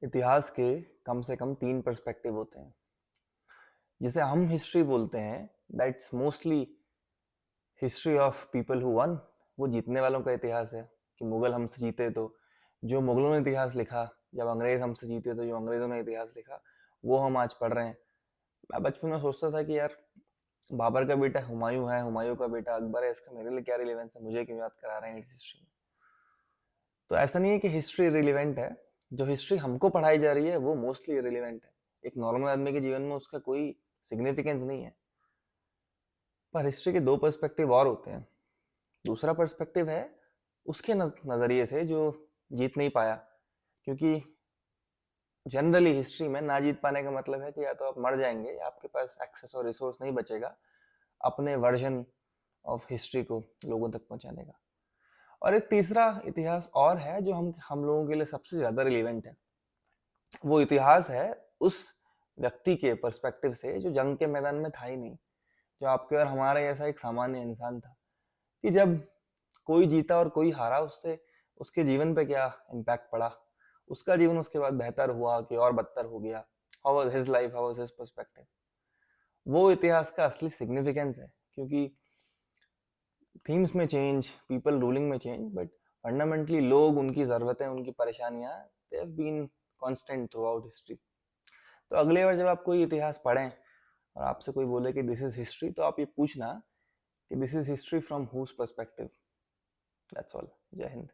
इतिहास के कम से कम 3 पर्सपेक्टिव होते हैं। जिसे हम हिस्ट्री बोलते हैं, that's mostly history of people who one. वो जीतने वालों का इतिहास है कि मुगल हमसे जीते तो जो मुगलों ने इतिहास लिखा, जब अंग्रेज हमसे जीते तो जो अंग्रेजों ने इतिहास लिखा, वो हम आज पढ़ रहे हैं। मैं बचपन में सोचता था कि यार, बाबर का बेटा हुमायूं है, हुमायूं का बेटा अकबर है, इसका मेरे लिए क्या रिलेवेंस है, मुझे क्यों याद करा रहे हैं इस हिस्ट्री में। तो ऐसा नहीं है कि हिस्ट्री रिलेवेंट है, जो हिस्ट्री हमको पढ़ाई जा रही है वो मोस्टली रिलेवेंट है। एक नॉर्मल आदमी के जीवन में उसका कोई सिग्निफिकेंस नहीं है। पर हिस्ट्री के 2 पर्सपेक्टिव और होते हैं। दूसरा पर्सपेक्टिव है उसके नजरिए से जो जीत नहीं पाया, क्योंकि जनरली हिस्ट्री में ना जीत पाने का मतलब है कि या तो आप मर जाएंगे या आपके पास एक्सेस और रिसोर्स नहीं बचेगा अपने वर्जन ऑफ हिस्ट्री को लोगों तक पहुंचाने का। और एक तीसरा इतिहास और है जो हम लोगों के लिए सबसे ज्यादा रिलेवेंट है। वो इतिहास है उस व्यक्ति के पर्सपेक्टिव से जो जंग के मैदान में था ही नहीं, जो आपके और हमारे जैसा एक सामान्य इंसान था। कि जब कोई जीता और कोई हारा, उससे उसके जीवन पे क्या इम्पैक्ट पड़ा, उसका जीवन उसके बाद बेहतर हुआ कि और बदतर हो गया, how was his life, how was his perspective. वो इतिहास का असली सिग्निफिकेंस है, क्योंकि थीम्स में चेंज, पीपल रूलिंग में चेंज, बट फंडामेंटली लोग, उनकी ज़रूरतें, उनकी परेशानियां, they have been constant throughout history. तो अगली बार जब आप कोई इतिहास पढ़ें और आपसे कोई बोले कि दिस इज हिस्ट्री, तो आप ये पूछना कि this is history from whose perspective. That's all. जय हिंद।